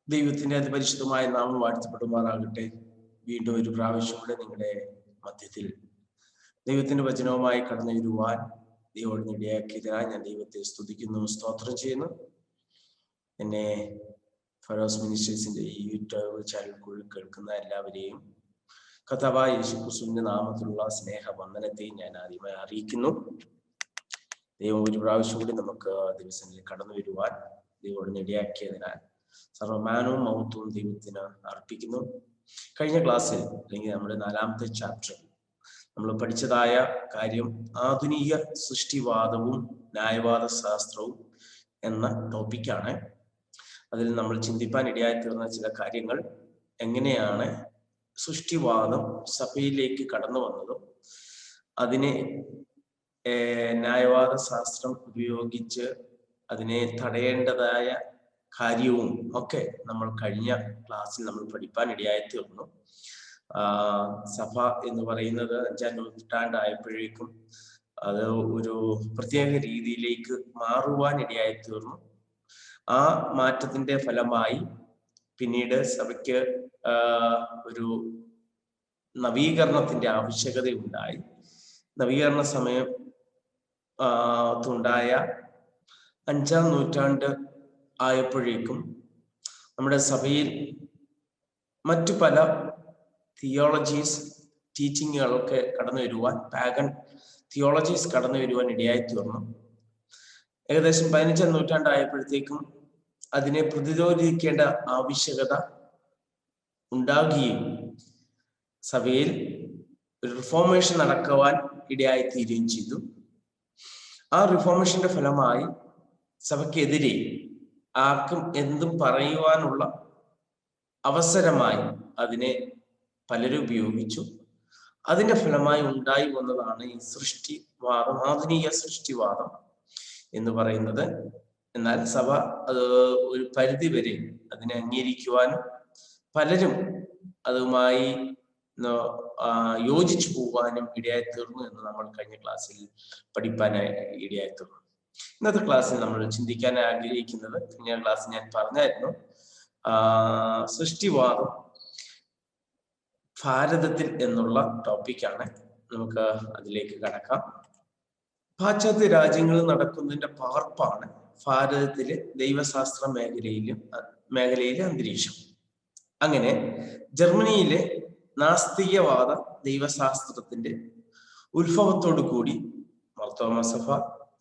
ദൈവത്തിന്റെ അതിപരിശുദ്ധമായ നാമം വാഴ്ത്തപ്പെടുമാറാകട്ടെ. വീണ്ടും ഒരു പ്രാവശ്യം കൂടെ നിങ്ങളുടെ മധ്യത്തിൽ ദൈവത്തിന്റെ വചനവുമായി കടന്നു വരുവാൻ ദൈവം ഇടയാക്കിയതിനാൽ ഞാൻ ദൈവത്തെ സ്തുതിക്കുന്നു, സ്തോത്രം ചെയ്യുന്നു. എന്നെ ഫറോസ് മിനിസ്ട്രീസിന്റെ ഈ യൂട്യൂബ് ചാനൽ കേൾക്കുന്ന എല്ലാവരെയും കർത്താവായ യേശുക്രിസ്തുവിന്റെ നാമത്തിലുള്ള സ്നേഹവന്ദനത്തെയും ഞാൻ ആദ്യമായി അറിയിക്കുന്നു. ദൈവം ഒരു പ്രാവശ്യം കൂടി നമുക്ക് ദിവസങ്ങളിൽ കടന്നു വരുവാൻ ദൈവം ഇടയാക്കിയതിനാൽ സർവമാനവും മഹത്വവും ദൈവത്തിന് അർപ്പിക്കുന്നു. കഴിഞ്ഞ ക്ലാസ്സിൽ അല്ലെങ്കിൽ നമ്മുടെ 4ാമത്തെ ചാപ്റ്ററിൽ നമ്മൾ പഠിച്ചതായ കാര്യം ആധുനിക സൃഷ്ടിവാദവും ന്യായവാദ ശാസ്ത്രവും എന്ന ടോപ്പിക്കാണ്. അതിൽ നമ്മൾ ചിന്തിപ്പാൻ ഇടയായി തീർന്ന ചില കാര്യങ്ങൾ, എങ്ങനെയാണ് സൃഷ്ടിവാദം സഭയിലേക്ക് കടന്നു വന്നതും അതിനെ ന്യായവാദ ശാസ്ത്രം ഉപയോഗിച്ച് അതിനെ തടയേണ്ടതായ കാര്യവും ഒക്കെ നമ്മൾ കഴിഞ്ഞ ക്ലാസ്സിൽ നമ്മൾ പഠിപ്പാൻ ഇടയായി തീർന്നു. സഭ എന്ന് പറയുന്നത് 5ാം നൂറ്റാണ്ടായപ്പോഴേക്കും അത് ഒരു പ്രത്യേക രീതിയിലേക്ക് മാറുവാൻ ഇടയായി തീർന്നു. ആ മാറ്റത്തിന്റെ ഫലമായി പിന്നീട് സഭയ്ക്ക് ഒരു നവീകരണത്തിന്റെ ആവശ്യകതയുണ്ടായി. നവീകരണ സമയത്തുണ്ടായ 5ാം നൂറ്റാണ്ട് ആയപ്പോഴേക്കും നമ്മുടെ സഭയിൽ മറ്റു പല തിയോളജീസ് ടീച്ചിങ്ങുകളൊക്കെ കടന്നു വരുവാൻ, പാഗൻ തിയോളജീസ് കടന്നു വരുവാൻ ഇടയായി തീർന്നു. ഏകദേശം 15ാം നൂറ്റാണ്ടായപ്പോഴത്തേക്കും അതിനെ പ്രതിരോധിക്കേണ്ട ആവശ്യകത ഉണ്ടാകുകയും സഭയിൽ ഒരു റിഫോർമേഷൻ നടക്കുവാൻ ഇടയായി തീരുകയും ചെയ്തു. ആ റിഫോർമേഷന്റെ ഫലമായി സഭയ്ക്കെതിരെ ആർക്കും എന്തും പറയുവാനുള്ള അവസരമായി അതിനെ പലരും ഉപയോഗിച്ചു. അതിന്റെ ഫലമായി ഉണ്ടായി വന്നതാണ് ഈ സൃഷ്ടിവാദം, ആധുനിക സൃഷ്ടിവാദം എന്ന് പറയുന്നത്. എന്നാൽ സഭ അത് ഒരു പരിധി വരെ അതിനെ അംഗീകരിക്കുവാനും പലരും അതുമായി യോജിച്ചു പോകാനും ഇടയായി തീർന്നു എന്ന് നമ്മൾ കഴിഞ്ഞ ക്ലാസ്സിൽ പഠിപ്പാനായി ഇടയായി തീർന്നു. ഇന്നത്തെ ക്ലാസ്സിൽ നമ്മൾ ചിന്തിക്കാൻ ആഗ്രഹിക്കുന്നത്, കഴിഞ്ഞ ക്ലാസ്സിൽ ഞാൻ പറഞ്ഞായിരുന്നു, സൃഷ്ടിവാദം ഭാരതത്തിൽ എന്നുള്ള ടോപ്പിക്കാണ്. നമുക്ക് അതിലേക്ക് കടക്കാം. പാശ്ചാത്യ രാജ്യങ്ങളിൽ നടക്കുന്നതിന്റെ പകർപ്പാണ് ഭാരതത്തിലെ ദൈവശാസ്ത്ര മേഖലയിലെ അന്തരീക്ഷം. അങ്ങനെ ജർമ്മനിയിലെ നാസ്തികവാദ ദൈവശാസ്ത്രത്തിന്റെ ഉത്ഭവത്തോടു കൂടി മാർത്തോമാ സഭ,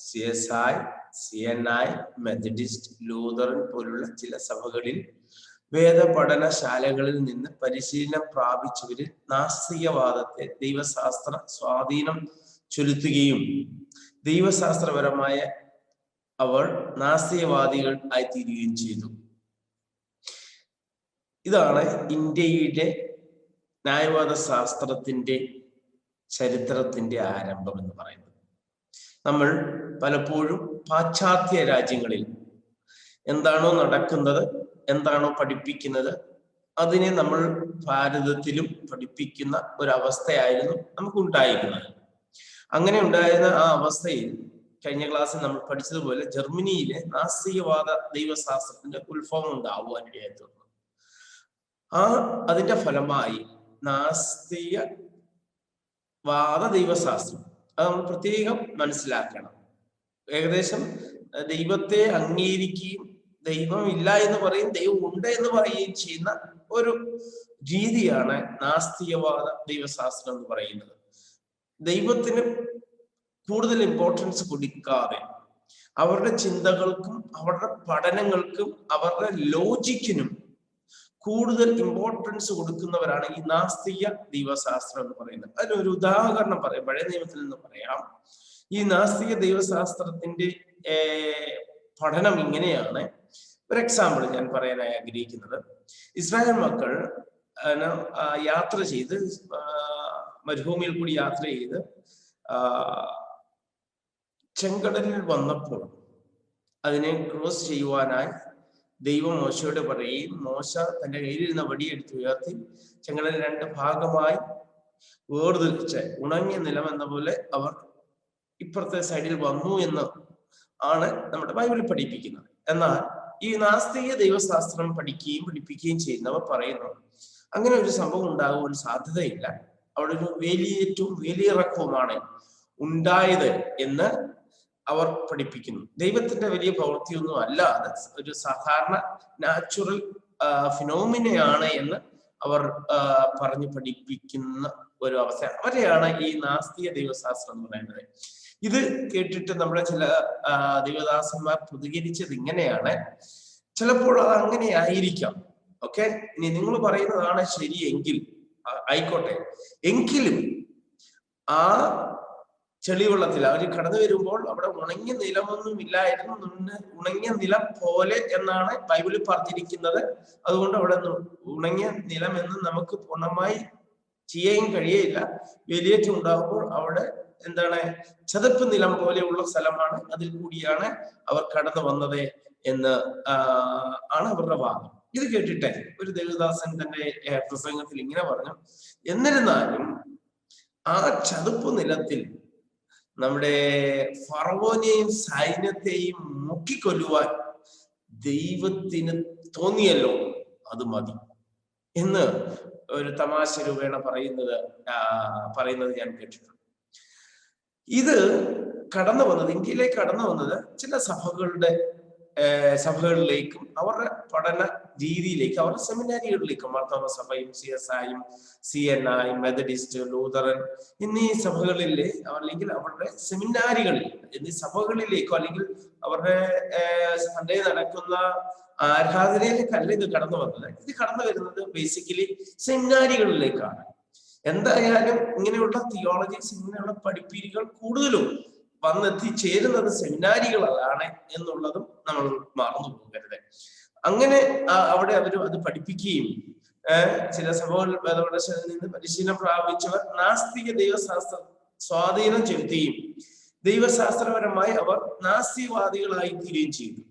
CSI, CNI, മെത്തഡിസ്റ്റ്, ലൂതറൻ പോലുള്ള ചില സഭകളിൽ വേദപഠനശാലകളിൽ നിന്ന് പരിശീലനം പ്രാപിച്ചവരിൽ നാസ്തികവാദത്തെ ദൈവശാസ്ത്ര സ്വാധീനം ചെലുത്തുകയും ദൈവശാസ്ത്രപരമായ അവർ നാസ്തികവാദികൾ ആയിത്തീരുകയും ചെയ്തു. ഇതാണ് ഇന്ത്യയിലെ ന്യായവാദ ശാസ്ത്രത്തിന്റെ ചരിത്രത്തിന്റെ ആരംഭം എന്ന് പറയുന്നത്. നമ്മൾ പലപ്പോഴും പാശ്ചാത്യ രാജ്യങ്ങളിൽ എന്താണോ നടക്കുന്നത്, എന്താണോ പഠിപ്പിക്കുന്നത്, അതിനെ നമ്മൾ ഭാരതത്തിലും പഠിപ്പിക്കുന്ന ഒരവസ്ഥയായിരുന്നു നമുക്കുണ്ടായിരുന്നത്. അങ്ങനെ ഉണ്ടായിരുന്ന ആ അവസ്ഥയിൽ കഴിഞ്ഞ ക്ലാസ്സിൽ നമ്മൾ പഠിച്ചതുപോലെ ജർമ്മനിയിലെ നാസ്തികവാദ ദൈവശാസ്ത്രത്തിന്റെ ഉത്ഭവം ഉണ്ടാവുവാനിടയായി തീർന്നു. അതിന്റെ ഫലമായി നാസ്തികവാദ ദൈവശാസ്ത്രം, അത് നമ്മൾ പ്രത്യേകം മനസ്സിലാക്കണം. ഏകദേശം ദൈവത്തെ അംഗീകരിക്കുകയും ദൈവം ഇല്ല എന്ന് പറയും, ദൈവം ഉണ്ട് എന്ന് പറയുകയും ചെയ്യുന്ന ഒരു രീതിയാണ് നാസ്തികവാദ ദൈവശാസ്ത്രം എന്ന് പറയുന്നത്. ദൈവത്തിന് കൂടുതൽ ഇമ്പോർട്ടൻസ് കൊടുക്കാതെ അവരുടെ ചിന്തകൾക്കും അവരുടെ പഠനങ്ങൾക്കും അവരുടെ ലോജിക്കിനും കൂടുതൽ ഇമ്പോർട്ടൻസ് കൊടുക്കുന്നവരാണ് ഈ നാസ്തിക ദൈവശാസ്ത്രം എന്ന് പറയുന്നത്. അതിനൊരു ഉദാഹരണം പറയാം, പഴയ നിയമത്തിൽ നിന്ന് പറയാം. ഈ നാസ്തിക ദൈവശാസ്ത്രത്തിന്റെ പഠനം ഇങ്ങനെയാണ്. ഒരു എക്സാമ്പിൾ ഞാൻ പറയാനായി ആഗ്രഹിക്കുന്നത്, ഇസ്രായേൽ മക്കൾ യാത്ര ചെയ്ത് മരുഭൂമിയിൽ കൂടി യാത്ര ചെയ്ത് ചെങ്കടലിൽ വന്നപ്പോൾ അതിനെ ക്രോസ് ചെയ്യുവാനായി ദൈവം മോശയോട് പറയുകയും മോശ തന്റെ കയ്യിലിരുന്ന വടിയെടുത്ത് ഉയർത്തി ചെങ്കടൽ 2 ഭാഗമായി വേർതിരിച്ച് ഉണങ്ങിയ നിലം എന്ന പോലെ അവർ ഇപ്പുറത്തെ സൈഡിൽ വന്നു എന്ന് ആണ് നമ്മുടെ ബൈബിളിൽ പഠിപ്പിക്കുന്നത്. എന്നാൽ ഈ നാസ്തിക ദൈവശാസ്ത്രം പഠിപ്പിക്കുകയും ചെയ്യുന്നവർ പറയുന്നു അങ്ങനെ ഒരു സംഭവം ഉണ്ടാകുവാൻ സാധ്യതയില്ല. അവിടെ ഒരു ഏറ്റവും വേലിയിറക്കവുമാണ് ഉണ്ടായത് എന്ന് അവർ പഠിപ്പിക്കുന്നു. ദൈവത്തിന്റെ വലിയ പ്രവൃത്തിയൊന്നും അല്ലാതെ ഒരു സാധാരണ നാച്ചുറൽ ഫിനോമിനയാണ് എന്ന് അവർ പറഞ്ഞു പഠിപ്പിക്കുന്ന ഒരു അവസ്ഥ. അവരെയാണ് ഈ നാസ്തിക ദൈവശാസ്ത്രം എന്ന് പറയുന്നത്. ഇത് കേട്ടിട്ട് നമ്മുടെ ചില ദൈവദാസന്മാർ പ്രതികരിച്ചത് ഇങ്ങനെയാണ്, ചിലപ്പോൾ അത് അങ്ങനെ ആയിരിക്കാം. ഓക്കെ, ഇനി നിങ്ങൾ പറയുന്നതാണ് ശരിയെങ്കിൽ ആയിക്കോട്ടെ, എങ്കിലും ആ ചെളിവെള്ളത്തിൽ അവർ കടന്നു വരുമ്പോൾ അവിടെ ഉണങ്ങിയ നിലമൊന്നും ഇല്ലായിരുന്നു, ഉണങ്ങിയ നിലം പോലെ എന്നാണ് ബൈബിളിൽ പറഞ്ഞിരിക്കുന്നത്. അതുകൊണ്ട് അവിടെ ഉണങ്ങിയ നിലം എന്ന് നമുക്ക് പൂർണ്ണമായി ചെയ്യാൻ കഴിയില്ല. വേലിയേറ്റം ഉണ്ടാകുമ്പോൾ അവിടെ എന്താണ്, ചതുപ്പ് നിലം പോലെയുള്ള സ്ഥലമാണ്, അതിൽ കൂടിയാണ് അവർ കടന്നു വന്നത് എന്ന് ആണ് അവരുടെ വാദം. ഇത് കേട്ടിട്ട് ഒരു ദേവദാസൻ തന്റെ പ്രസംഗത്തിൽ ഇങ്ങനെ പറഞ്ഞു, എന്നിരുന്നാലും ആ ചതുപ്പ് നിലത്തിൽ നമ്മുടെ ഫറവോനെയും സൈന്യത്തെയും മുക്കിക്കൊല്ലുവാൻ ദൈവത്തിന് തോന്നിയല്ലോ, അത് മതി എന്ന് ഒരു തമാശ രൂപേണ പറയുന്നത് ഞാൻ കേട്ടിട്ടുണ്ട്. ഇത് കടന്നു വന്നത്, ഇന്ത്യയിലേക്ക് കടന്നു വന്നത് ചില സഭകളിലേക്കും അവരുടെ പഠന രീതിയിലേക്കും അവരുടെ സെമിനാരികളിലേക്കും, മാർത്തോമ സഭയും CSIയും CNIയും മെത്തഡിസ്റ്റ്, ലൂതറൻ എന്നീ സഭകളിലെ അല്ലെങ്കിൽ അവരുടെ സെമിനാരികളിൽ എന്നീ സഭകളിലേക്കോ അല്ലെങ്കിൽ അവരുടെ സൺഡേ നടക്കുന്ന ആരാധനയിലേക്കല്ല ഇത് കടന്നു വന്നത്. ഇത് കടന്നു വരുന്നത് ബേസിക്കലി സെമിനാരികളിലേക്കാണ്. എന്തായാലും ഇങ്ങനെയുള്ള തിയോളജീസ്, ഇങ്ങനെയുള്ള പഠിപ്പീരുകൾ കൂടുതലും വന്നെത്തിച്ചേരുന്നത് സെമിനാരികളാണ് എന്നുള്ളതും നമ്മൾ മറന്നു പോകരുത്. അങ്ങനെ അവിടെ അവർ അത് പഠിപ്പിക്കുകയും ചില സഭകൾ വേദപഠനശാലയിൽ നിന്ന് പരിശീലനം പ്രാപിച്ചവർ നാസ്തിക ദൈവശാസ്ത്ര സ്വാധീനം ചെലുത്തുകയും ദൈവശാസ്ത്രപരമായി അവർ നാസ്തികവാദികളായി തീരുകയും ചെയ്തു.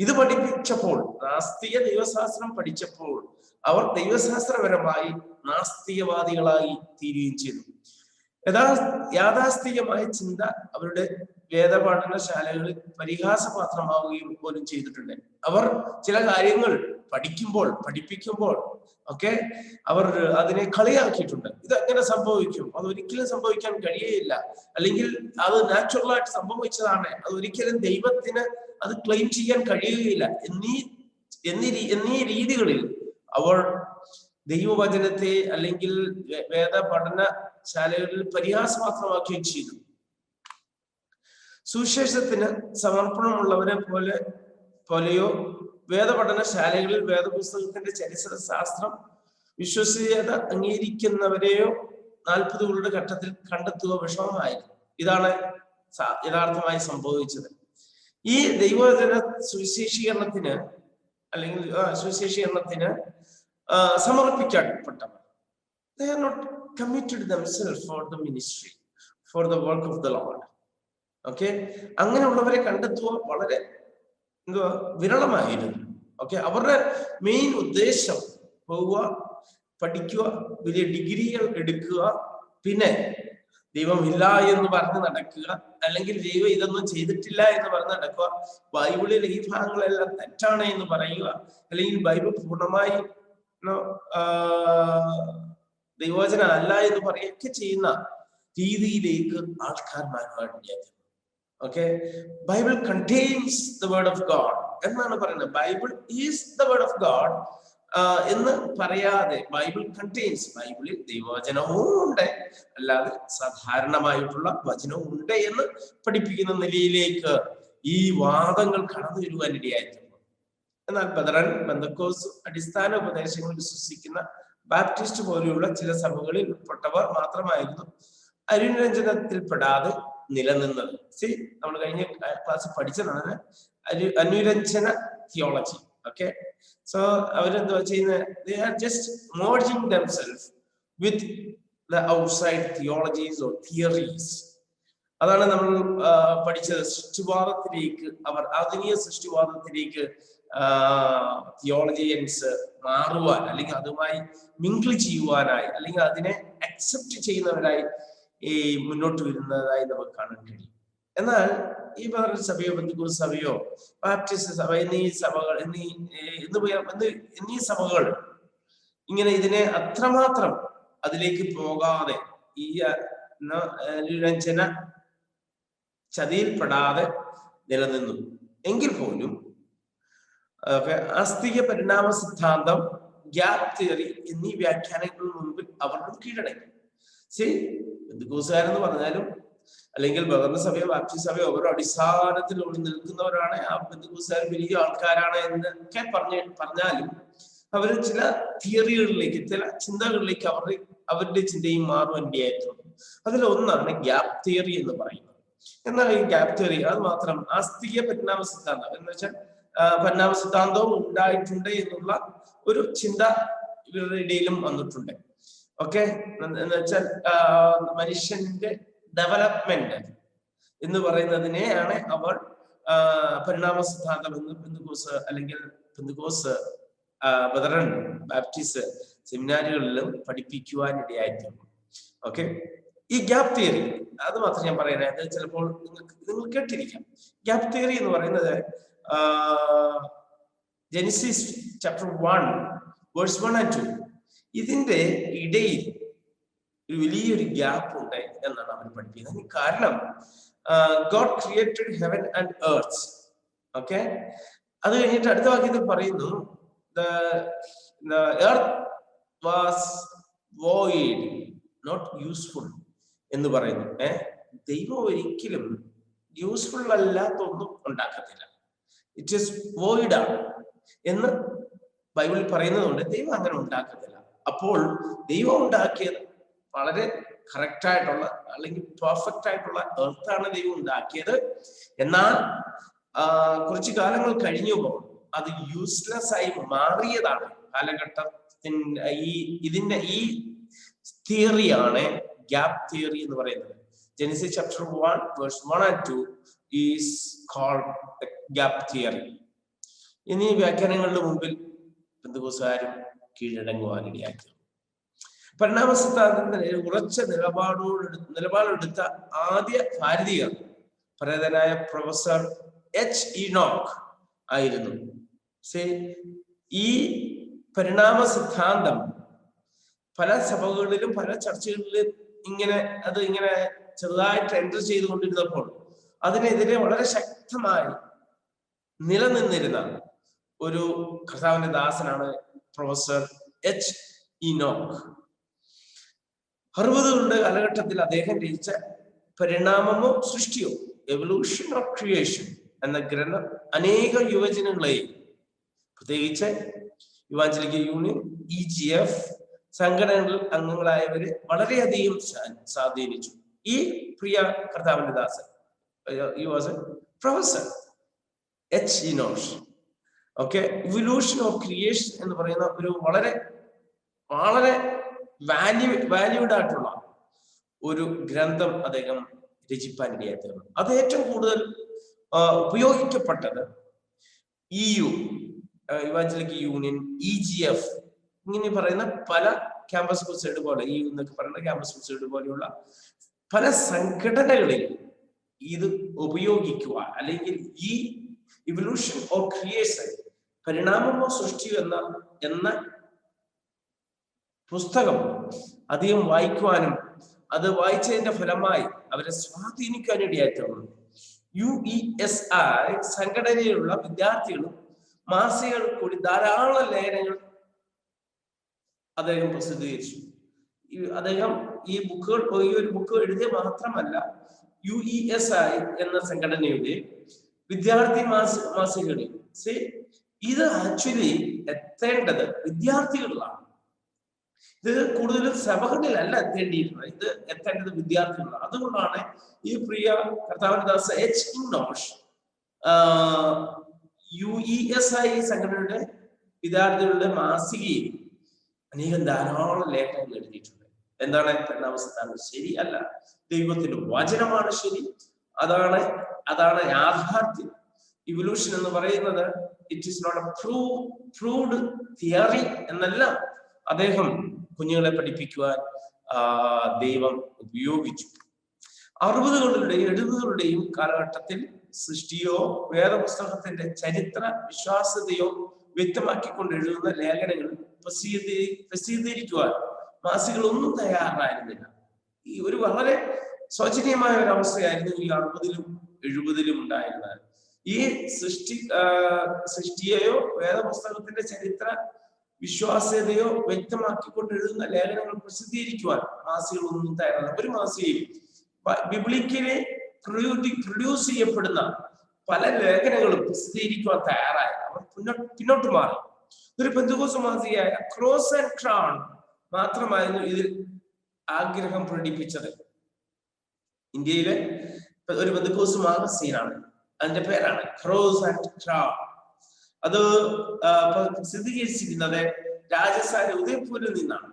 ഇത് പഠിപ്പിച്ചപ്പോൾ, നാസ്തിക ദൈവശാസ്ത്രം പഠിച്ചപ്പോൾ അവർ ദൈവശാസ്ത്രപരമായി നാസ്തികവാദികളായി തീരുകയും ചെയ്തു. യാഥാസ്ഥികമായ ചിന്ത അവരുടെ വേദപഠനശാലകളിൽ പരിഹാസപാത്രമാവുകയും പോലും ചെയ്തിട്ടുണ്ട്. അവർ ചില കാര്യങ്ങൾ പഠിപ്പിക്കുമ്പോൾ ഒക്കെ അവർ അതിനെ കളിയാക്കിയിട്ടുണ്ട്. ഇത് എങ്ങനെ സംഭവിക്കും, അത് ഒരിക്കലും സംഭവിക്കാൻ കഴിയുകയില്ല, അല്ലെങ്കിൽ അത് നാച്ചുറലായിട്ട് സംഭവിച്ചതാണ്, അത് ഒരിക്കലും ദൈവത്തിന് അത് ക്ലെയിം ചെയ്യാൻ കഴിയുകയില്ല എന്നീ രീതികളിൽ അവർ ദൈവവചനത്തെ അല്ലെങ്കിൽ വേദ പഠനശാലകളിൽ പരിഹാസപാത്രമാക്കുകയും ചെയ്തു. സുവിശേഷത്തിന് സമർപ്പണമുള്ളവരെ പോലെയോ വേദപഠനശാലകളിൽ വേദപുസ്തകത്തിന്റെ ചരിത്ര ശാസ്ത്രം വിശ്വസനീയത അംഗീകരിക്കുന്നവരെയോ 40കളുടെ ഘട്ടത്തിൽ കണ്ടെത്തുക വിഷമമായിരുന്നു. ഇതാണ് യഥാർത്ഥമായി സംഭവിച്ചത്. ഈ ദൈവവചന സുവിശേഷീകരണത്തിന് സമർപ്പിക്കപ്പെട്ടവർ, they are not committed themselves for the ministry, for the work of the Lord. Okay, അങ്ങനെയുള്ളവരെ കണ്ടെത്തുക വളരെ വിരളമായിരുന്നു. ഓക്കെ, അവരുടെ മെയിൻ ഉദ്ദേശം പോവുക, പഠിക്കുക, വലിയ ഡിഗ്രികൾ എടുക്കുക, പിന്നെ ദൈവമില്ല എന്ന് പറഞ്ഞ് നടക്കുക, അല്ലെങ്കിൽ ദൈവം ഇതൊന്നും ചെയ്തിട്ടില്ല എന്ന് പറഞ്ഞ് നടക്കുക, ബൈബിളിൽ ഈ ഭാഗങ്ങളെല്ലാം തെറ്റാണ് എന്ന് പറയുക, അല്ലെങ്കിൽ ബൈബിൾ പൂർണ്ണമായി ദൈവവചനം അല്ല എന്ന് പറയുകയൊക്കെ ചെയ്യുന്ന രീതിയിലേക്ക് ആൾക്കാർ മാറുവാൻ. Okay, Bible contains the word of God എന്നാണ് പറയുന്നത്. Bible is the word of God എന്ന് പറയാതെ ബൈബിൾ കണ്ടെയ്ൻസ്, ബൈബിളിൽ ദൈവവചനവും ഉണ്ട്, അല്ലാതെ സാധാരണമായിട്ടുള്ള വചനവും ഉണ്ട് എന്ന് പഠിപ്പിക്കുന്ന നിലയിലേക്ക് ഈ വാദങ്ങൾ കടന്നു വരുവാനിടയായിട്ടുണ്ട്. എന്നാൽ ബദറൻ, ബന്ധക്കോസ് അടിസ്ഥാന ഉപദേശങ്ങൾ വിശ്വസിക്കുന്ന ബാപ്റ്റിസ്റ്റ് പോലെയുള്ള ചില സഭകളിൽ ഉൾപ്പെട്ടവർ മാത്രമായിരുന്നു അനുരഞ്ജനത്തിൽപ്പെടാതെ നിലനിന്നത്. നമ്മൾ കഴിഞ്ഞ ക്ലാസ്സിൽ പഠിച്ചതാണ് അനുരഞ്ജന തിയോളജി. ഓക്കെ, സോ അവരെന്താ ചെയ്യുന്നത്, they are just merging themselves with the outside theologies or theories. അതാണ് നമ്മൾ പഠിച്ചത്. സൃഷ്ടിവാദത്തിലേക്ക്, അവർ ആധുനിക സൃഷ്ടിവാദത്തിലേക്ക് തിയോളജിയൻസ് മാറുവാൻ, അല്ലെങ്കിൽ അതുമായി മിങ്കിൾ ചെയ്യുവാനായി, അല്ലെങ്കിൽ അതിനെ അക്സെപ്റ്റ് ചെയ്യുന്നവരായി ഈ മുന്നോട്ട് വരുന്നതായി നമുക്ക് കാണാൻ കഴിയും. എന്നാൽ ഈ പറഞ്ഞ സഭയോ പെന്തക്കോസ്ത് സഭയോ ബാപ്റ്റിസ്റ്റ് സഭ എന്നീ സഭകൾ എന്നീ സഭകൾ ഇങ്ങനെ ഇതിനെ അത്രമാത്രം അതിലേക്ക് പോകാതെ ഈ അനുരഞ്ജന ചതിയിൽപ്പെടാതെ നിലനിന്നു എങ്കിൽ പോലും ആസ്തിക പരിണാമ സിദ്ധാന്തം, ഗ്യാപ് തിയറി എന്നീ വ്യാഖ്യാനങ്ങൾക്ക് മുമ്പിൽ അവർക്ക് കീഴടങ്ങി. പെന്തക്കോസ്തുകാരെന്ന് പറഞ്ഞാലും അല്ലെങ്കിൽ ബഹുന്ന സഭയോ ബാപ്റ്റിസ്റ്റ് സഭയോ ഓരോ അടിസ്ഥാനത്തിൽ നിൽക്കുന്നവരാണ്, ആ പെന്തക്കോസ്തുകാർ വലിയ ആൾക്കാരാണ് എന്നൊക്കെ പറഞ്ഞാലും അവര് ചില തിയറികളിലേക്ക്, ചില ചിന്തകളിലേക്ക് അവരുടെ ചിന്തയും മാറുവാനിടയായിട്ടുണ്ട്. അതിലൊന്നാണ് ഗ്യാപ് തിയറി എന്ന് പറയുന്നത്. എന്നാൽ ഈ ഗ്യാപ് തിയറി അത് മാത്രം ആസ്തിക പരിണാമ സിദ്ധാന്തം എന്ന് വെച്ചാൽ പരിണാമ സിദ്ധാന്തവും ഉണ്ടായിട്ടുണ്ട് എന്നുള്ള ഒരു ചിന്ത ഇവരുടെ ഇടയിലും വന്നിട്ടുണ്ട്. ഓക്കെ, എന്ന് വെച്ചാൽ മനുഷ്യന്റെ ഡെവലപ്മെന്റ് എന്ന് പറയുന്നതിനെയാണ് അവർ പരിണാമ സിദ്ധാന്തം എന്ന് പെന്തക്കോസ്ത് അല്ലെങ്കിൽ പെന്തക്കോസ്ത് ബദറൻ ബാപ്റ്റിസ്റ്റ് സെമിനാറുകളിലും പഠിപ്പിക്കുവാനിടയായിട്ടുണ്ട്. ഓക്കെ, ഈ ഗ്യാപ് തിയറി അത് മാത്രം ഞാൻ പറയുന്നത് ചിലപ്പോൾ നിങ്ങൾ കേട്ടിരിക്കാം. ഗ്യാപ് തിയറി എന്ന് പറയുന്നത് ജെനസിസ് ചാപ്റ്റർ 1 വേഴ്സ് 1 and 2 ഇതിന്റെ ഇടയിൽ ഒരു വലിയൊരു ഗ്യാപ്പ് ഉണ്ട് എന്നാണ് അവർ പഠിപ്പിക്കുന്നത്. കാരണം God created heaven and earth. Okay, അത് കഴിഞ്ഞിട്ട് അടുത്ത വാക്യത്തിൽ പറയുന്നു the earth was void, not useful എന്ന് പറയുന്നു. ദൈവം ഒരിക്കലും യൂസ്ഫുൾ അല്ലാത്തൊന്നും ഉണ്ടാക്കത്തില്ല. ഇറ്റ് ഈസ് വോയിഡ് ആണ് എന്ന് ബൈബിളിൽ പറയുന്നതുകൊണ്ട് ദൈവം അങ്ങനെ ഉണ്ടാക്കത്തില്ല. അപ്പോൾ ദൈവം ഉണ്ടാക്കിയത് വളരെ കറക്റ്റ് ആയിട്ടുള്ള അല്ലെങ്കിൽ പെർഫെക്റ്റ് ആയിട്ടുള്ള എർത്താണ് ദൈവം ഉണ്ടാക്കിയത്. എന്നാൽ കുറച്ചു കാലങ്ങൾ കഴിഞ്ഞപ്പോൾ അത് യൂസ്ലെസ് ആയി മാറിയതാണ് കാലഘട്ടത്തിന്റെ ഇതിന്റെ ഈ തിയറിയാണ് ഗ്യാപ് തിയറി എന്ന് പറയുന്നത്. Genesis chapter 1 verse 1 and 2 is called gap theory. എന്നീ വ്യാഖ്യാനങ്ങളുടെ മുമ്പിൽ പെന്തക്കോസ്തുകാരും കീഴടങ്ങുവാനിടയാക്കി. പരിണാമ സിദ്ധാന്തത്തിന് ഉറച്ച നിലപാടെടുത്ത ആദ്യ ഭാരതീയർ പരേതനായ പ്രൊഫസർ എച്ച് ഇനോക്ക് ആയിരുന്നു. ഈ പരിണാമ സിദ്ധാന്തം പല സഭകളിലും പല ചർച്ചകളിലും ഇങ്ങനെ ചെറുതായിട്ട് എൻ്റർ ചെയ്തുകൊണ്ടിരുന്നപ്പോൾ അതിനെതിരെ വളരെ ശക്തമായി നിലനിന്നിരുന്ന ഒരു കർത്താവിന്റെ ദാസനാണ് പ്രൊഫസർ എച്ച് ഇനോക്ക്. 60കളുടെ കാലഘട്ടത്തിൽ അദ്ദേഹം രചിച്ച പരിണാമമോ സൃഷ്ടിയോ, എവല്യൂഷൻ ഓഫ് ക്രിയേഷൻ എന്ന ഗ്രന്ഥം അനേക യുവജനങ്ങളെയും പ്രത്യേകിച്ച് ഇവാഞ്ചലിക്കൽ യൂണിയൻ, EGF സംഘടനകളിൽ അംഗങ്ങളായവരെ വളരെയധികം സ്വാധീനിച്ചു. ഈ പ്രിയ കർത്താവിന്റെ ദാസൻ professor H Enoch. Okay, evolution of creation എന്ന് പറയുന്ന ഒരു വളരെ വളരെ വാല്യൂഡ് ആയിട്ടുള്ള ഒരു ഗ്രന്ഥം അദ്ദേഹം രചിപ്പാനിടയായി തീർന്നു. അത് ഏറ്റവും കൂടുതൽ ഉപയോഗിക്കപ്പെട്ടത് EU ഇവാഞ്ചലിക്കൽ യൂണിയൻ, EGF ഇങ്ങനെ പറയുന്ന പല ക്യാമ്പസ് ക്രൂസൈഡ് പോലെ, EU എന്നൊക്കെ പറയുന്ന ക്യാമ്പസ് ക്രൂസൈഡ് പോലെയുള്ള പല സംഘടനകളിൽ ഇത് ഉപയോഗിക്കുക, അല്ലെങ്കിൽ ഈ ഇവല്യൂഷൻ ഓഫ് ക്രിയേഷൻ, പരിണാമമോ സൃഷ്ടിയോ എന്ന പുസ്തകം അധികം വായിക്കുവാനും അത് വായിച്ചതിന്റെ ഫലമായി അവരെ സ്വാധീനിക്കാനിടയായിട്ടുണ്ട്. UESI സംഘടനയിലുള്ള വിദ്യാർത്ഥികളും മാസികകൾ കൂടി ധാരാളം ലേഖനങ്ങൾ അദ്ദേഹം പ്രസിദ്ധീകരിച്ചു. അദ്ദേഹം ഈ ഒരു ബുക്ക് എഴുതിയ മാത്രമല്ല, UESI എന്ന സംഘടനയുടെ വിദ്യാർത്ഥി മാസികകളിൽ ഇത് ആക്ച്വലി എത്തേണ്ടത് വിദ്യാർത്ഥികളിലാണ്. ഇത് കൂടുതലും സഭകളിലല്ല എത്തേണ്ടിയിരുന്നത്, ഇത് എത്തേണ്ടത് വിദ്യാർത്ഥികളാണ്. അതുകൊണ്ടാണ് ഈ പ്രിയ കർത്താവിന്റെ ദാസ എച്ച് ഇനോക്ക് UESI സംഘടനയുടെ വിദ്യാർത്ഥികളുടെ മാസികയിൽ ധാരാളം ലേഖനങ്ങൾ എഴുതിയിട്ടുണ്ട്. എന്താണ് പരിണാമ സിദ്ധാന്തം ശരിയല്ല, ദൈവത്തിന്റെ വചനമാണ് ശരി, അതാണ് യാഥാർത്ഥ്യം. ഇവല്യൂഷൻ എന്ന് പറയുന്നത് it is not a proved theory എന്നല്ല അദ്ദേഹം കുഞ്ഞുങ്ങളെ പഠിപ്പിക്കുവാൻ ദൈവം ഉപയോഗിച്ചു. 60കളുടെയും 70കളുടെയും കാലഘട്ടത്തിൽ സൃഷ്ടിയോ വേദപുസ്തകത്തിന്റെ ചരിത്ര വിശ്വാസ്യതയോ വ്യക്തമാക്കിക്കൊണ്ട് എഴുതുന്ന ലേഖനങ്ങൾ പ്രസിദ്ധീകരിക്കുവാൻ മാസികളൊന്നും തയ്യാറായിരുന്നില്ല. ഈ ഒരു വളരെ ശോചനീയമായ ഒരു അവസ്ഥയായിരുന്നു ഈ 60ലും 70ലും ഉണ്ടായിരുന്നത്. ഈ സൃഷ്ടിയെയോ വേദപുസ്തകത്തിന്റെ ചരിത്ര വിശ്വാസ്യതയോ വ്യക്തമാക്കിക്കൊണ്ട് എഴുതുന്ന ലേഖനങ്ങൾ പ്രസിദ്ധീകരിക്കുവാൻ മാസികളൊന്നും തയ്യാറാണ്. ഒരു മാസികയിൽ ബിബ്ലിക്കലി പ്രൊഡ്യൂസ് ചെയ്യപ്പെടുന്ന പല ലേഖനങ്ങളും പ്രസിദ്ധീകരിക്കുവാൻ തയ്യാറായ അവർ പിന്നോട്ട് മാറി. ഒരു പെന്തക്കോസ്ത് മാസികയായ ക്രോസ് ആൻഡ് ക്രൗൺ മാത്രമായിരുന്നു ഇതിൽ ആഗ്രഹം പ്രകടിപ്പിച്ചത്. ഇന്ത്യയിലെ ഒരു പെന്തക്കോസ്ത് മാഗസീനാണ്, അതിന്റെ പേരാണ് ക്രോസ് ആൻഡ് ക്രൗൺ. അത് പ്രസിദ്ധീകരിച്ചിരുന്നത് രാജസ്ഥാൻ ഉദയ്പൂരിൽ നിന്നാണ്.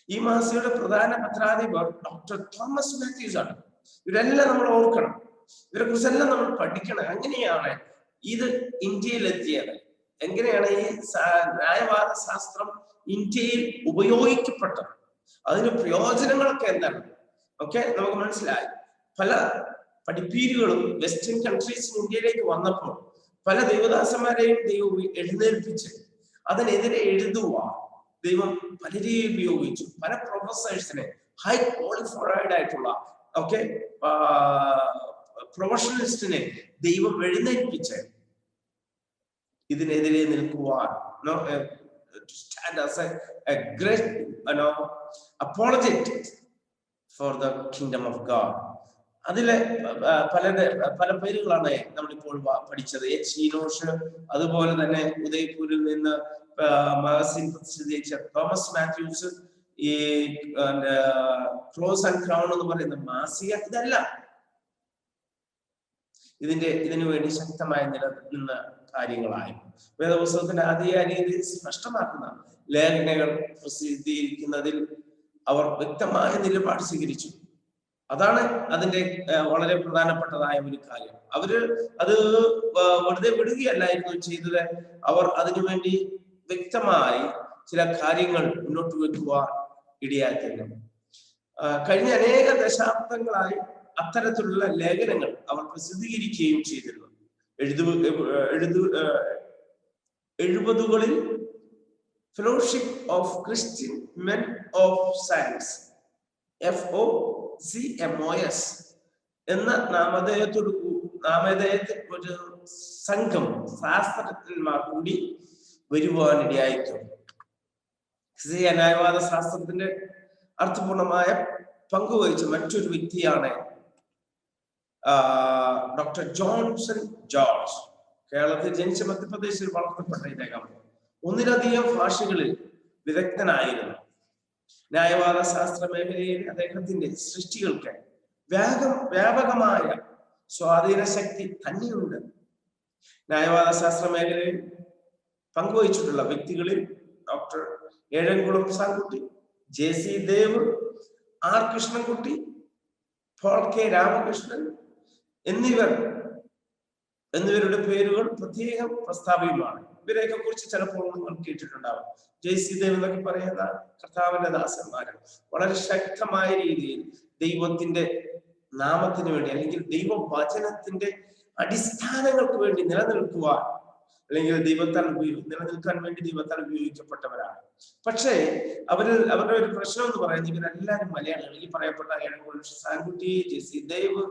ഈ മാസികയുടെ പ്രധാന പത്രാധിപർ ഡോക്ടർ തോമസ് മാത്യൂസ് ആണ്. ഇവരെല്ലാം നമ്മൾ ഓർക്കണം, ഇവരെ കുറിച്ചെല്ലാം നമ്മൾ പഠിക്കണം. എങ്ങനെയാണ് ഇത് ഇന്ത്യയിലെത്തിയത്, എങ്ങനെയാണ് ഈ ന്യായവാദ ശാസ്ത്രം ഇന്ത്യയിൽ ഉപയോഗിക്കപ്പെട്ടത്, അതിന് പ്രയോജനങ്ങളൊക്കെ എന്താണ് ഒക്കെ നമുക്ക് മനസ്സിലായി. പല പഠിപ്പീരുകളും വെസ്റ്റേൺ കൺട്രീസ് ഇന്ത്യയിലേക്ക് വന്നപ്പോൾ പല ദൈവദാസന്മാരെയും ദൈവം എഴുന്നേൽപ്പിച്ച് അതിനെതിരെ എഴുതുവാൻ ദൈവം പലരെയും ഉപയോഗിച്ചു. പല പ്രൊഫസേഴ്സിനെ, ഹൈ ക്വാളിഫൈഡ് ആയിട്ടുള്ള പ്രൊഫഷണലിസ്റ്റിനെ ദൈവം എഴുന്നേൽപ്പിച്ച് ഇതിനെതിരെ നിൽക്കുവാൻ, stand as a great apologetic for the kingdom of God. അതിലെ പല പേരുകളാണ് നമ്മളിപ്പോൾ പഠിച്ചത്. എച്ച് ഇനോഷ്, അതുപോലെ തന്നെ ഉദയ്പൂരിൽ നിന്ന് മാഗസിൻ പ്രസിദ്ധീകരിച്ച തോമസ് മാത്യൂസ്, ഈ ക്രോസ് ആൻഡ് ക്രൗൺ എന്ന് പറയുന്ന മാസിക, ഇതെല്ലാം ഇതിനു വേണ്ടി ശക്തമായി നിലനിന്ന കാര്യങ്ങളായിരുന്നു. വേദപുസ്തകത്തിന്റെ ആധികാരികതയെ സ്പഷ്ടമാക്കുന്ന ലേഖനങ്ങൾ പ്രസിദ്ധീകരിക്കുന്നതിൽ അവർ വ്യക്തമായ നിലപാട് സ്വീകരിച്ചു. അതാണ് അതിന്റെ വളരെ പ്രധാനപ്പെട്ടതായ ഒരു കാര്യം. അവര് അത് വെറുതെ വിടുകയല്ലായിരുന്നു ചെയ്തത്. അവർ അതിനുവേണ്ടി വ്യക്തമായി ചില കാര്യങ്ങൾ മുന്നോട്ട് വെക്കുവാൻ ഇടയാക്കിയിരുന്നു. കഴിഞ്ഞ അനേക ദശാബ്ദങ്ങളായി അത്തരത്തിലുള്ള ലേഖനങ്ങൾ അവർ പ്രസിദ്ധീകരിക്കുകയും ചെയ്തിരുന്നു. 70കളിൽ fellowship of Christian men of science, FOCMOS എന്ന നാമധേയത്തിൽ ഒരു സംഘം ശാസ്ത്രജ്ഞന്മാർ കൂടി വരുവാനിടയായിട്ടുണ്ട്. ക്രിസ്തീയ ന്യായവാദ ശാസ്ത്രത്തിന്റെ അർത്ഥപൂർണമായ പങ്കുവഹിച്ച മറ്റൊരു വ്യക്തിയാണ് ഡോക്ടർ ജോൺസൺ ജോർജ്. കേരളത്തിൽ ജനിച്ച മധ്യപ്രദേശിൽ വളർത്തപ്പെട്ട ഇദ്ദേഹം ഒന്നിലധികം ഭാഷകളിൽ വിദഗ്ധനായിരുന്നു. ന്യായവാദ ശാസ്ത്ര മേഖലയിൽ അദ്ദേഹത്തിന്റെ സൃഷ്ടികൾക്ക് വ്യാപകമായ സ്വാധീന ശക്തി തന്നെയുണ്ട്. ന്യായവാദ ശാസ്ത്ര മേഖലയിൽ പങ്കുവഹിച്ചിട്ടുള്ള വ്യക്തികളിൽ doctor Ezhamkulam Sankutty, JC Dev, R Krishnankutty, Paul K Ramakrishnan എന്നിവരുടെ പേരുകൾ പ്രത്യേകം പ്രസ്താവ്യമാണ്. ഇവരെയൊക്കെ കുറിച്ച് ചിലപ്പോൾ നിങ്ങൾ കേട്ടിട്ടുണ്ടാവും. JC ദേവ് എന്നൊക്കെ പറയുന്ന കർത്താവിന്റെ ദാസന്മാര് വളരെ ശക്തമായ രീതിയിൽ ദൈവത്തിന്റെ നാമത്തിന് വേണ്ടി, അല്ലെങ്കിൽ ദൈവവചനത്തിന്റെ അടിസ്ഥാനങ്ങൾക്ക് വേണ്ടി നിലനിൽക്കുവാൻ, അല്ലെങ്കിൽ നിലനിൽക്കാൻ വേണ്ടി ദൈവത്താൽ ഉപയോഗിക്കപ്പെട്ടവരാണ്. പക്ഷേ അവരുടെ ഒരു പ്രശ്നം എന്ന് പറയുന്നത് ഇവരെല്ലാവരും മലയാളികൾ. ഈ പറയപ്പെട്ട Ezhamkulam Sankutty, JC Dev,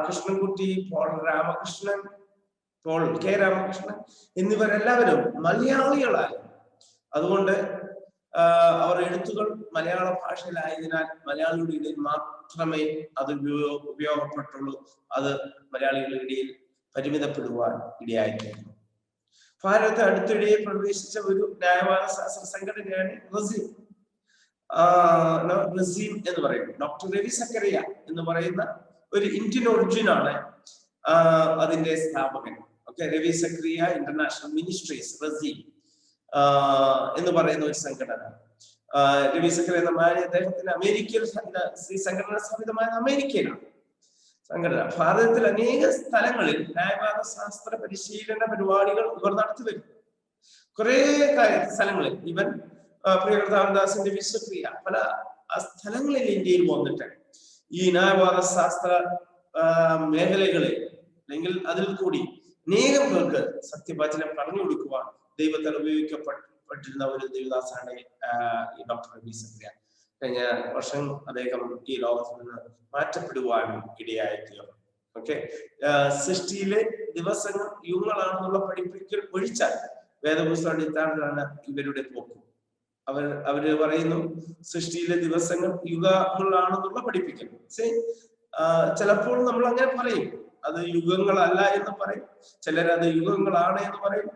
Krishnankutty, Paul K Ramakrishnan എന്നിവരെല്ലാവരും മലയാളികളായി. അതുകൊണ്ട് അവർ എഴുത്തുകൾ മലയാള ഭാഷയിലായതിനാൽ മലയാളികളുടെ ഇടയിൽ മാത്രമേ അത് ഉപയോഗപ്പെട്ടുള്ളൂ. അത് മലയാളികളുടെ ഇടയിൽ പരിമിതപ്പെടുവാൻ ഇടയായിത്തീർന്നു. ഭാരതത്തെ അടുത്തിടെ പ്രവേശിച്ച ഒരു ന്യായവാദ ശാസ്ത്ര സംഘടനയാണ് റസീം എന്ന് പറയുന്നത്. ഡോക്ടർ രവി സക്കറിയ എന്ന് പറയുന്ന ഒരു ഇന്ത്യൻ ഒറിജിനാണ് അതിന്റെ സ്ഥാപകൻ. രവി സക്കറിയ ഇന്റർനാഷണൽ മിനിസ്ട്രീസ്, റസീം എന്ന് പറയുന്ന ഒരു സംഘടന. രവി സക്കറിയ എന്ന അദ്ദേഹത്തിന് അമേരിക്കയിൽ ഈ സംഘടന സ്ഥാപിതമായ അമേരിക്കയിലാണ് സംഘടന. ഭാരതത്തിൽ അനേക സ്ഥലങ്ങളിൽ ന്യായവാദ ശാസ്ത്ര പരിശീലന പരിപാടികൾ ഇവർ നടത്തി വരും. കുറെ സ്ഥലങ്ങളിൽ ഇവൻ പ്രിയ കർത്താവൻദാസിന്റെ വിശ്വക്രിയ പല ആ സ്ഥലങ്ങളിൽ ഇന്ത്യയിൽ വന്നിട്ട് ഈ ന്യായവാദ ശാസ്ത്ര മേഖലകളെ അല്ലെങ്കിൽ അതിൽ കൂടി അനേകം പേർക്ക് സത്യവചനം പറഞ്ഞു കൊടുക്കുവാൻ ദൈവത്താൽ ഉപയോഗിക്കപ്പെട്ടിരുന്ന ഒരു ദേവദാസാണ് ഡോക്ടർ രവി സക്രിയ. കഴിഞ്ഞ വർഷം അദ്ദേഹം ഈ ലോകത്തിൽ നിന്ന് മാറ്റപ്പെടുവാനും ഇടയായിത്തീർന്നു. ഓക്കെ, സൃഷ്ടിയിലെ ദിവസങ്ങൾ യുഗങ്ങളാണെന്നുള്ള പഠിപ്പിക്കൽ ഒഴിച്ചാൽ വേദപുസ്തക അടിസ്ഥാനത്തിലാണ് ഇവരുടെ പോക്ക്. അവര് പറയുന്നു സൃഷ്ടിയിലെ ദിവസങ്ങൾ യുഗങ്ങളാണെന്നുള്ള പഠിപ്പിക്കൽ. ചിലപ്പോൾ നമ്മൾ അങ്ങനെ പറയും, അത് യുഗങ്ങളല്ല എന്ന് പറയും, ചിലരത് യുഗങ്ങളാണ് എന്ന് പറയും.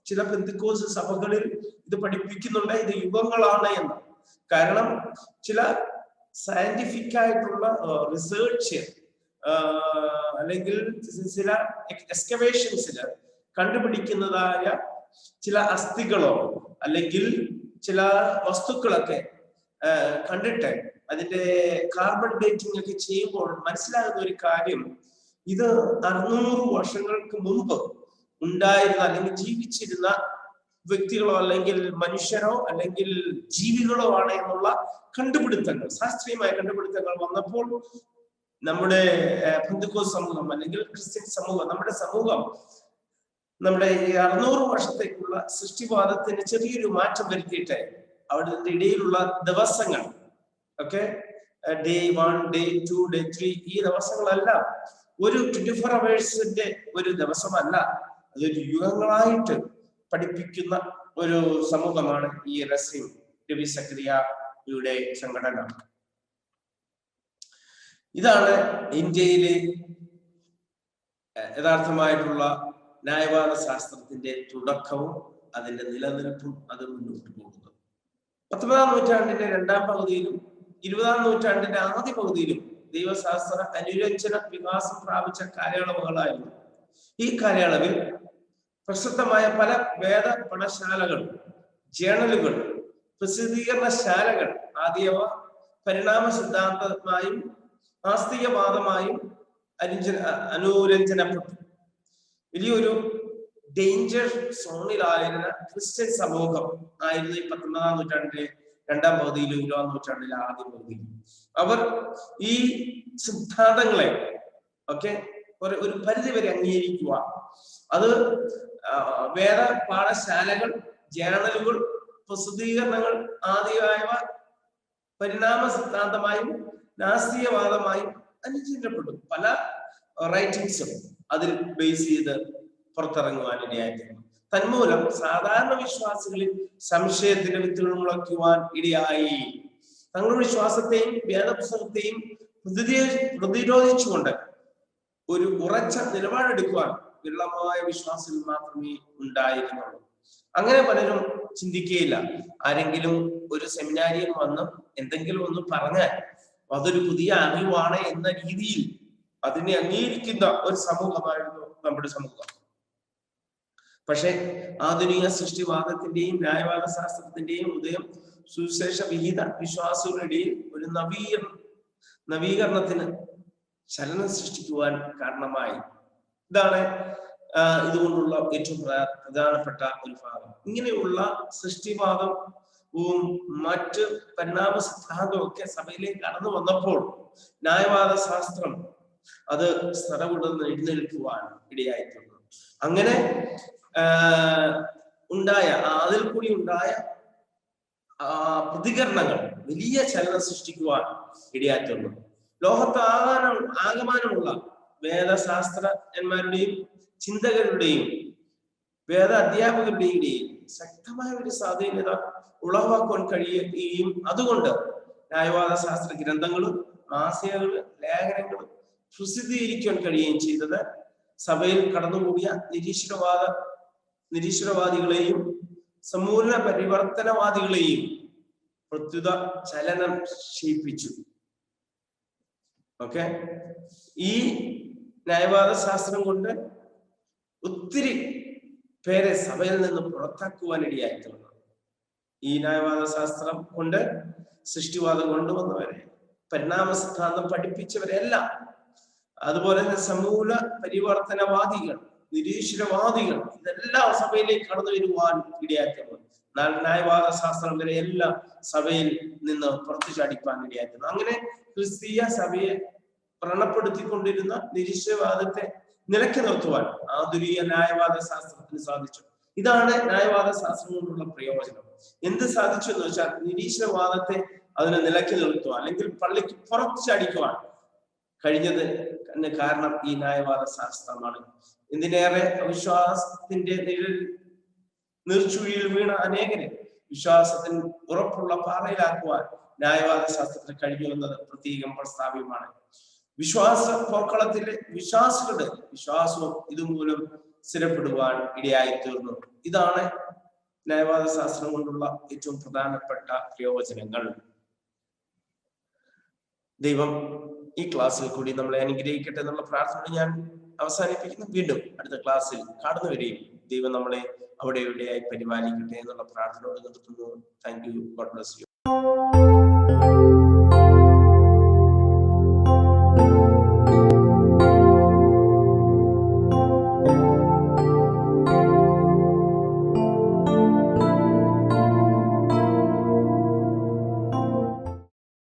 ചില പെന്തക്കോസ്ത് സഭകളിൽ ഇത് പഠിപ്പിക്കുന്നുണ്ട്, ഇത് യുഗങ്ങളാണ് എന്ന്. കാരണം ചില സയന്റിഫിക് ആയിട്ടുള്ള റിസർച്ച് അല്ലെങ്കിൽ ചില എക്സ്കവേഷൻസില് കണ്ടുപിടിക്കുന്നതായ ചില അസ്ഥികളോ അല്ലെങ്കിൽ ചില വസ്തുക്കളൊക്കെ കണ്ടിട്ട് അതിന്റെ കാർബൺ ഡേറ്റിംഗ് ഒക്കെ ചെയ്യുമ്പോൾ മനസ്സിലാകുന്ന ഒരു കാര്യം, ഇത് 600 വർഷങ്ങൾക്ക് മുമ്പ് ഉണ്ടായിരുന്ന അല്ലെങ്കിൽ ജീവിച്ചിരുന്ന വ്യക്തികളോ അല്ലെങ്കിൽ മനുഷ്യരോ അല്ലെങ്കിൽ ജീവികളോ ആണ് എന്നുള്ള കണ്ടുപിടുത്തങ്ങൾ, ശാസ്ത്രീയമായ കണ്ടുപിടുത്തങ്ങൾ വന്നപ്പോൾ നമ്മുടെ പെന്തക്കോസ്ത് സമൂഹം അല്ലെങ്കിൽ ക്രിസ്ത്യൻ സമൂഹം, നമ്മുടെ സമൂഹം നമ്മുടെ ഈ 600 വർഷത്തേക്കുള്ള സൃഷ്ടിവാദത്തിന് ചെറിയൊരു മാറ്റം വരുത്തിയിട്ട് അവിടുത്തെ ഇടയിലുള്ള ദിവസങ്ങൾ, ഓക്കെ, ഡേ 1, ഡേ 2, ഡേ 3, ഈ ദിവസങ്ങളെല്ലാം ഒരു 24 അവേഴ്സിന്റെ ഒരു ദിവസമല്ല, അതൊരു യുഗങ്ങളായിട്ട് പഠിപ്പിക്കുന്ന ഒരു സമൂഹമാണ് ഈ റസീം രവി സക്രിയയുടെ സംഘടന. ഇതാണ് ഇന്ത്യയിലെ യഥാർത്ഥമായിട്ടുള്ള ന്യായവാദ ശാസ്ത്രത്തിന്റെ തുടക്കവും അതിന്റെ നിലനിൽപ്പും അത് മുന്നോട്ട് പോകുന്നത്. 19ാം നൂറ്റാണ്ടിന്റെ 2ാം പകുതിയിലും 20ാം നൂറ്റാണ്ടിന്റെ ആദ്യ പകുതിയിലും ദൈവശാസ്ത്ര അനുരഞ്ജന വികാസം പ്രാപിച്ച കാലയളവുകളായിരുന്നു. ഈ കാലയളവിൽ പ്രസിദ്ധമായ പല വേദ പഠനശാലകൾ, ജേണലുകൾ, പ്രസിദ്ധീകരണശാലകൾ ആദ്യവ പരിണാമ സിദ്ധാന്തമായും നാസ്തികവാദമായും അനുരഞ്ജനപ്പെട്ടു. വലിയൊരു ഡേഞ്ചർ സോണിലായിരുന്ന ക്രിസ്ത്യൻ സമൂഹം ആയിരുന്നു ഈ 19ാം നൂറ്റാണ്ടിലെ 2ാം പകുതിയിലും 20ാം നൂറ്റാണ്ടിലെ ആദ്യ പകുതിയിലും. അവർ ഈ സിദ്ധാന്തങ്ങളെ ഒരു പരിധിവരെ അംഗീകരിക്കുക, അത് വേദ പാഠശാലകൾ, ജേണലുകൾ, പ്രസിദ്ധീകരണങ്ങൾ ആദ്യമായവ പരിണാമ സിദ്ധാന്തമായും നാസ്തികവാദമായും അനുചിന്തപ്പെട്ടു. പല റൈറ്റിംഗ്സും അതിൽ ബേസ് ചെയ്ത് പുറത്തിറങ്ങുവാനിടയായിരുന്നു. തന്മൂലം സാധാരണ വിശ്വാസികളിൽ സംശയത്തിന്റെ വിത്തുകൾ മുളയ്ക്കുവാൻ ഇടയായി. തങ്ങളുടെ വിശ്വാസത്തെയും വേദപുസ്തകത്തെയും പ്രതിരോധിച്ചുകൊണ്ട് ഒരു ഉറച്ച നിലപാടെടുക്കുവാൻ വിരളമായ വിശ്വാസികൾ മാത്രമേ ഉണ്ടായിരുന്നുള്ളൂ. അങ്ങനെ പലരും ചിന്തിക്കുകയില്ല. ആരെങ്കിലും ഒരു സെമിനാരിയിൽ വന്ന് എന്തെങ്കിലും ഒന്ന് പറഞ്ഞാൽ അതൊരു പുതിയ അറിവാണ് എന്ന രീതിയിൽ അതിനെ അംഗീകരിക്കുന്ന ഒരു സമൂഹമായിരുന്നു നമ്മുടെ സമൂഹം. പക്ഷെ ആധുനിക സൃഷ്ടിവാദത്തിന്റെയും ന്യായവാദ ശാസ്ത്രത്തിന്റെയും ഉദയം സുവിശേഷ വിഹിത വിശ്വാസികളുടെ ഇടയിൽ ഒരു നവീകരണത്തിന് ചലനം സൃഷ്ടിക്കുവാൻ കാരണമായി. ഇതാണ് ഇതുകൊണ്ടുള്ള ഏറ്റവും പ്രധാനപ്പെട്ട ഒരു ഭാഗം. ഇങ്ങനെയുള്ള സൃഷ്ടിവാദവും മറ്റ് പരിണാമ സിദ്ധാന്തവും ഒക്കെ സഭയിലേക്ക് കടന്നു വന്നപ്പോൾ ന്യായവാദ ശാസ്ത്രം അത് സ്ഥലവിടുന്ന് എഴുന്നേൽക്കുവാൻ ഇടയായിട്ടുണ്ട്. അങ്ങനെ അതിൽ കൂടി ഉണ്ടായ പ്രതികരണങ്ങൾ വലിയ ചലനം സൃഷ്ടിക്കുവാൻ ഇടയായിട്ടുണ്ട്. ലോകത്ത് ആകമാനമുള്ള വേദശാസ്ത്രജ്ഞന്മാരുടെയും ചിന്തകരുടെയും വേദ അധ്യാപകരുടെയും ഇടയിൽ ശക്തമായ ഒരു സ്വാധീനത ഉളവാക്കുവാൻ കഴിയുകയും അതുകൊണ്ട് ന്യായവാദ ശാസ്ത്ര ഗ്രന്ഥങ്ങളും മാസികകളും ലേഖനങ്ങളും പ്രസിദ്ധീകരിക്കാൻ കഴിയുകയും ചെയ്തത് സഭയിൽ കടന്നുകൂടിയ നിരീശ്വരവാദികളെയും സമൂല പരിവർത്തനവാദികളെയും പ്രത്യുത ചലനം ചെയ്യിപ്പിച്ചു. ഓക്കെ, ഈ ന്യായവാദ ശാസ്ത്രം കൊണ്ട് ഒത്തിരി പേരെ സഭയിൽ നിന്ന് പുറത്താക്കുവാനിടയായിട്ടുണ്ട്. ഈ ന്യായവാദ ശാസ്ത്രം കൊണ്ട് സൃഷ്ടിവാദം കൊണ്ടുവന്നവരെ, പരിണാമ സിദ്ധാന്തം പഠിപ്പിച്ചവരെല്ലാം, അതുപോലെ തന്നെ സമൂല പരിവർത്തനവാദികൾ, നിരീശ്വരവാദികൾ, ഇതെല്ലാം സഭയിലേക്ക് കടന്നു വരുവാൻ ഇടയായിട്ടുണ്ട്. ന്യായവാദ ശാസ്ത്രം വരെ എല്ലാം സഭയിൽ നിന്ന് പുറത്തു ചാടിപ്പാൻ ഇടയായിരുന്നു. അങ്ങനെ ക്രിസ്തീയ സഭയെ വ്രണപ്പെടുത്തിക്കൊണ്ടിരുന്ന നിരീശ്വരവാദത്തെ നിലയ്ക്ക് നിർത്തുവാൻ ആധുനിക ന്യായവാദ ശാസ്ത്രത്തിന് സാധിച്ചു. ഇതാണ് ന്യായവാദ ശാസ്ത്രം കൊണ്ടുള്ള പ്രയോജനം. എന്ത് സാധിച്ചു എന്ന് വെച്ചാൽ നിരീശ്വരവാദത്തെ അതിനെ നിലയ്ക്ക് നിർത്തുവാൻ അല്ലെങ്കിൽ പള്ളിക്ക് പുറത്തു ചാടിക്കുവാൻ കഴിഞ്ഞത് കാരണം ഈ ന്യായവാദ ശാസ്ത്രമാണ്. എന്തിനേറെ അവിശ്വാസത്തിന്റെ നീർച്ചുഴിയിൽ വീണ അനേകരെ വിശ്വാസത്തിന് ഉറപ്പുള്ള പാറയിലാക്കുവാൻ ന്യായവാദ ശാസ്ത്രത്തിന് കഴിഞ്ഞു എന്നത് പ്രത്യേകം പ്രസ്താവ്യമാണ്. വിശ്വാസ പോർക്കളത്തിലെ വിശ്വാസികളുടെ വിശ്വാസവും ഇതുമൂലം സ്ഥിരപ്പെടുവാൻ ഇടയായി തീർന്നു. ഇതാണ് ന്യായവാദ ശാസ്ത്രം കൊണ്ടുള്ള ഏറ്റവും പ്രധാനപ്പെട്ട പ്രയോജനങ്ങൾ. ദൈവം ഈ ക്ലാസ്സിൽ കൂടി നമ്മളെ അനുഗ്രഹിക്കട്ടെ എന്നുള്ള പ്രാർത്ഥന ഞാൻ അവസാനിപ്പിക്കുന്നു. വീണ്ടും അടുത്ത ക്ലാസ്സിൽ കാണുന്നവരെയും ദൈവം നമ്മളെ അവിടെ എവിടെയായി പരിപാലിക്കട്ടെ എന്നുള്ള പ്രാർത്ഥനയോട് നിർത്തുന്നു. Thank you. God bless you.